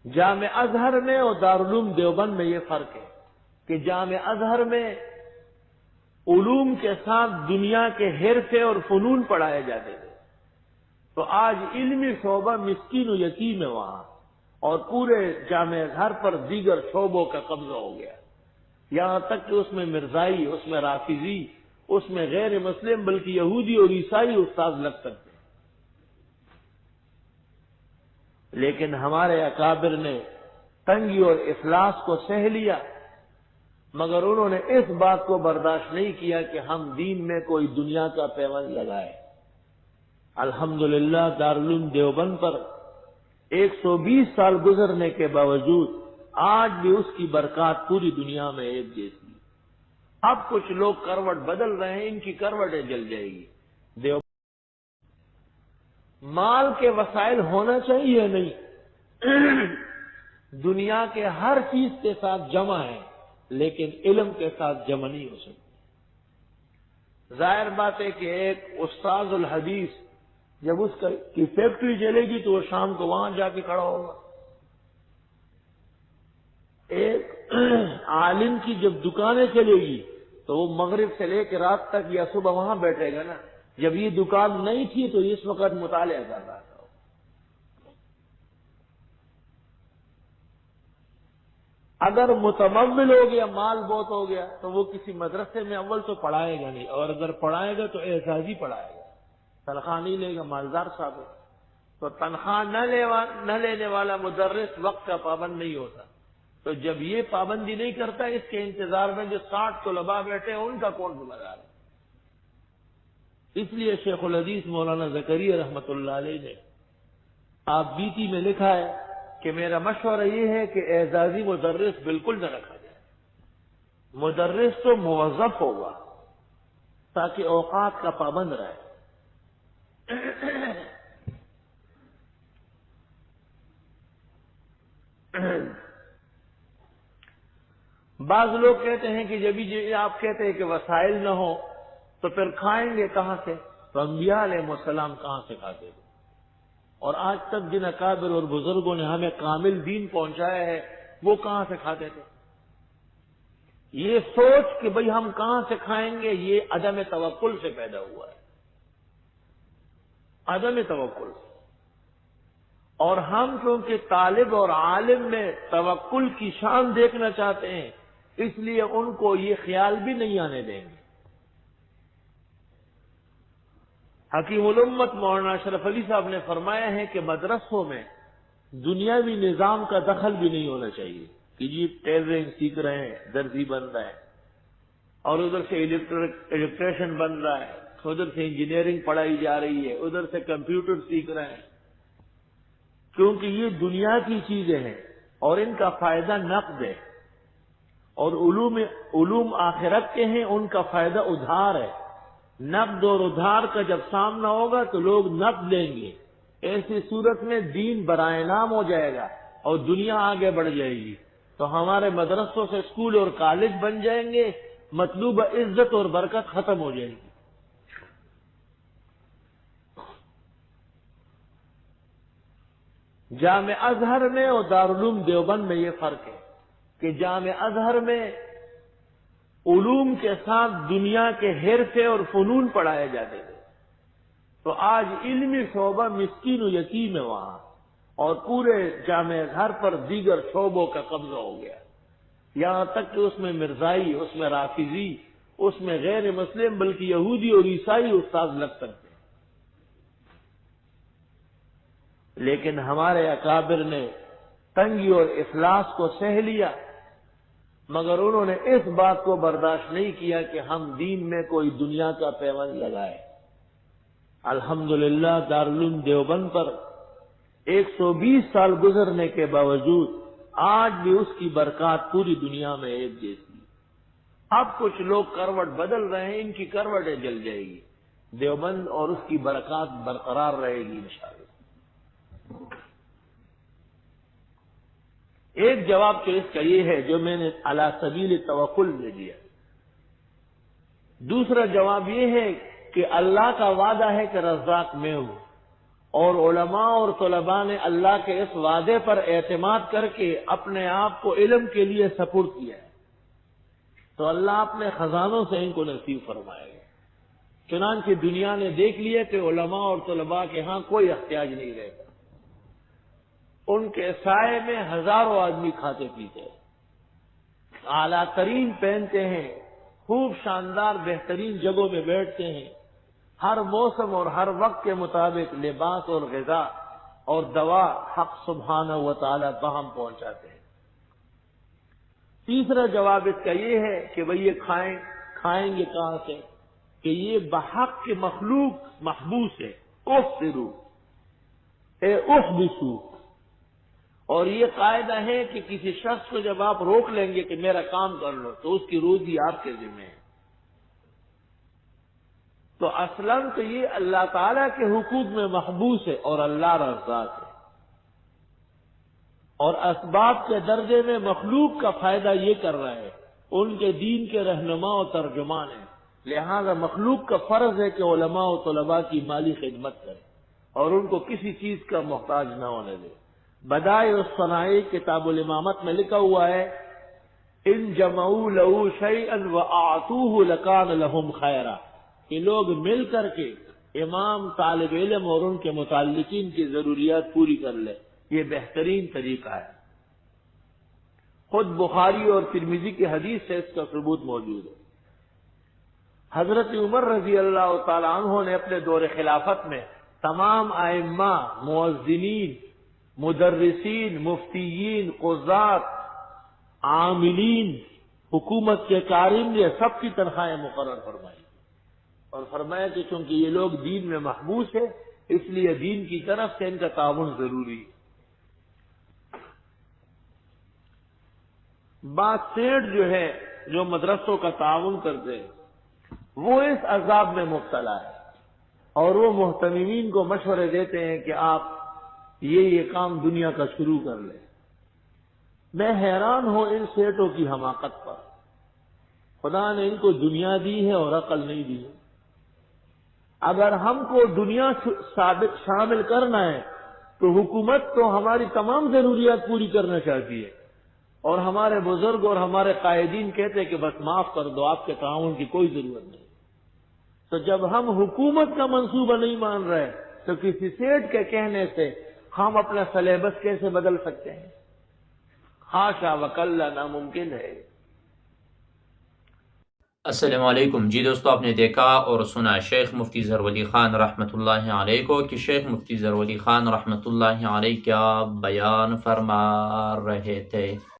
جامع ازہر میں اور دارالعلوم دیوبند میں یہ فرق ہے کہ جامع ازہر میں علوم کے ساتھ دنیا کے حرفے اور فنون پڑھائے جاتے تھے، تو آج علمی شعبہ مسکین و یتیم ہے وہاں، اور پورے جامع ازہر پر دیگر شعبوں کا قبضہ ہو گیا، یہاں تک کہ اس میں مرزائی، اس میں رافضی، اس میں غیر مسلم بلکہ یہودی اور عیسائی استاد لگ سکتے ہیں۔ لیکن ہمارے اکابر نے تنگی اور افلاس کو سہ لیا، مگر انہوں نے اس بات کو برداشت نہیں کیا کہ ہم دین میں کوئی دنیا کا پیوند لگائے۔ الحمدللہ دارالعلوم دیوبند پر 120 سال گزرنے کے باوجود آج بھی اس کی برکات پوری دنیا میں ایک جیسی۔ اب کچھ لوگ کروٹ بدل رہے ہیں، ان کی کروٹیں جل جائے گی۔ مال کے وسائل ہونا چاہیے نہیں، دنیا کے ہر چیز کے ساتھ جمع ہے، لیکن علم کے ساتھ جمع نہیں ہو سکتی۔ ظاہر بات ہے کہ ایک استاذ الحدیث جب اس کی فیکٹری چلے گی تو وہ شام کو وہاں جا کے کھڑا ہوگا، ایک عالم کی جب دکانیں چلے گی تو وہ مغرب سے لے کے رات تک یا صبح وہاں بیٹھے گا نا۔ جب یہ دکان نہیں تھی تو اس وقت مطالعہ کر رہا تھا۔ اگر متمول ہو گیا، مال بہت ہو گیا، تو وہ کسی مدرسے میں اول تو پڑھائے گا نہیں، اور اگر پڑھائے گا تو اعزازی پڑھائے گا، تنخواہ نہیں لے گا، مالدار صاحب ہے۔ تو تنخواہ نہ لینے والا مدرس وقت کا پابند نہیں ہوتا، تو جب یہ پابندی نہیں کرتا، اس کے انتظار میں جو 60 طلباء بیٹھے ہیں ان کا کون ذمہ دار ہے؟ اس لیے شیخ الحدیث مولانا زکریا رحمت اللہ علیہ نے آپ بیتی میں لکھا ہے کہ میرا مشورہ یہ ہے کہ اعزازی مدرس بالکل نہ رکھا جائے، مدرس تو موظف ہوگا تاکہ اوقات کا پابند رہے۔ بعض لوگ کہتے ہیں کہ جب آپ کہتے ہیں کہ وسائل نہ ہو تو پھر کھائیں گے کہاں سے؟ تو انبیاء علیہ السلام کہاں سے کھاتے تھے؟ اور آج تک جن اکابر اور بزرگوں نے ہمیں کامل دین پہنچایا ہے وہ کہاں سے کھاتے تھے؟ یہ سوچ کہ بھئی ہم کہاں سے کھائیں گے، یہ عدم توکل سے پیدا ہوا ہے، عدم توکل۔ اور ہم کیونکہ طالب اور عالم میں توکل کی شان دیکھنا چاہتے ہیں، اس لیے ان کو یہ خیال بھی نہیں آنے دیں گے۔ حکیم الامت مولانا اشرف علی صاحب نے فرمایا ہے کہ مدرسوں میں دنیاوی نظام کا دخل بھی نہیں ہونا چاہیے کہ جی ٹیلرنگ سیکھ رہے ہیں، درزی بن رہا ہے، اور ادھر سے الیکٹریشین بن رہا ہے، ادھر سے انجینئرنگ پڑھائی جا رہی ہے، ادھر سے کمپیوٹر سیکھ رہے ہیں، کیونکہ یہ دنیا کی چیزیں ہیں اور ان کا فائدہ نقد ہے، اور علوم آخرت کے ہیں، ان کا فائدہ ادھار ہے۔ نقد اور ادھار کا جب سامنا ہوگا تو لوگ نقد لیں گے، ایسی صورت میں دین برائے نام ہو جائے گا اور دنیا آگے بڑھ جائے گی، تو ہمارے مدرسوں سے اسکول اور کالج بن جائیں گے، مطلوبہ عزت اور برکت ختم ہو جائے گی۔ جامع ازہر میں اور دارالعلوم دیوبند میں یہ فرق ہے کہ جامع ازہر میں علوم کے ساتھ دنیا کے حرفے اور فنون پڑھائے جاتے تھے، تو آج علمی شعبہ مسکین و یتیم ہے وہاں، اور پورے جامع ازہر پر دیگر شعبوں کا قبضہ ہو گیا، یہاں تک کہ اس میں مرزائی، اس میں رافضی، اس میں غیر مسلم بلکہ یہودی اور عیسائی استاد لگ سکتے ہیں۔ لیکن ہمارے اکابر نے تنگی اور افلاس کو سہ لیا، مگر انہوں نے اس بات کو برداشت نہیں کیا کہ ہم دین میں کوئی دنیا کا پیوند لگائے۔ الحمدللہ دارالعلوم دیوبند پر 120 سال گزرنے کے باوجود آج بھی اس کی برکات پوری دنیا میں ایک جیسی۔ اب کچھ لوگ کروٹ بدل رہے ہیں، ان کی کروٹیں جل جائے گی، دیوبند اور اس کی برکات برقرار رہے گی انشاءاللہ۔ ایک جواب تو اس کا یہ ہے جو میں نے علی سبیل توکل میں دیا۔ دوسرا جواب یہ ہے کہ اللہ کا وعدہ ہے کہ رزاق میں ہوں، اور علماء اور طلباء نے اللہ کے اس وعدے پر اعتماد کر کے اپنے آپ کو علم کے لیے سپرد کیا ہے، تو اللہ اپنے خزانوں سے ان کو نصیب فرمائے گا۔ چنانچہ دنیا نے دیکھ لیا کہ علماء اور طلباء کے ہاں کوئی احتیاج نہیں رہتا، ان کے سائے میں ہزاروں آدمی کھاتے پیتے ہیں، اعلیٰ ترین پہنتے ہیں، خوب شاندار بہترین جگہوں میں بیٹھتے ہیں، ہر موسم اور ہر وقت کے مطابق لباس اور غذا اور دوا حق سبحانہ و تعالی باہم پہنچاتے ہیں۔ تیسرا جواب اس کا یہ ہے کہ بھئی یہ کھائیں گے کہاں سے، کہ یہ بحق کے مخلوق محبوس ہے، احسرو اے احبسو، اور یہ قاعدہ ہے کہ کسی شخص کو جب آپ روک لیں گے کہ میرا کام کر لو تو اس کی روزی آپ کے ذمہ ہے۔ تو اصلاً تو یہ اللہ تعالیٰ کے حقوق میں محبوس ہے اور اللہ رزاق ہے، اور اسباب کے درجے میں مخلوق کا فائدہ یہ کر رہا ہے، ان کے دین کے رہنما و ترجمان ہیں، لہذا مخلوق کا فرض ہے کہ علماء و طلباء کی مالی خدمت کرے اور ان کو کسی چیز کا محتاج نہ ہونے دے۔ بدائع الصنائع کتاب الامامت میں لکھا ہوا ہے، ان جمعوا له شيئا واعطوه لكان لهم خيرا، کہ لوگ مل کر کے امام، طالب علم اور ان کے متعلقین کی ضروریات پوری کر لے، یہ بہترین طریقہ ہے۔ خود بخاری اور ترمذی کی حدیث سے اس کا ثبوت موجود ہے۔ حضرت عمر رضی اللہ تعالی عنہ نے اپنے دور خلافت میں تمام ائمہ، مؤذنین، مدرسین، مفتیین، قضات، عاملین، حکومت کے کارندے، یہ سب کی تنخواہیں مقرر فرمائی اور فرمایا کہ چونکہ یہ لوگ دین میں محبوس ہے اس لیے دین کی طرف سے ان کا تعاون ضروری ہے۔ بعض سیٹ جو ہے جو مدرسوں کا تعاون کرتے ہیں وہ اس عذاب میں مبتلا ہے اور وہ محتممین کو مشورے دیتے ہیں کہ آپ یہ کام دنیا کا شروع کر لیں۔ میں حیران ہوں ان سیٹوں کی حماقت پر، خدا نے ان کو دنیا دی ہے اور عقل نہیں دی ہے۔ اگر ہم کو دنیا شامل کرنا ہے تو حکومت تو ہماری تمام ضروریات پوری کرنا چاہتی ہے، اور ہمارے بزرگ اور ہمارے قائدین کہتے ہیں کہ بس معاف کر دو، آپ کے تعاون کی کوئی ضرورت نہیں۔ تو جب ہم حکومت کا منصوبہ نہیں مان رہے تو کسی سیٹ کے کہنے سے ہم اپنا سلیبس کیسے بدل سکتے ہیں؟ حاشا وکلا، ناممکن ہے۔ السلام علیکم۔ جی دوستو، آپ نے دیکھا اور سنا شیخ مفتی ظہر ولی خان رحمۃ اللہ علیہ کو کہ شیخ مفتی ظہر ولی خان رحمۃ اللہ علیہ کیا بیان فرما رہے تھے۔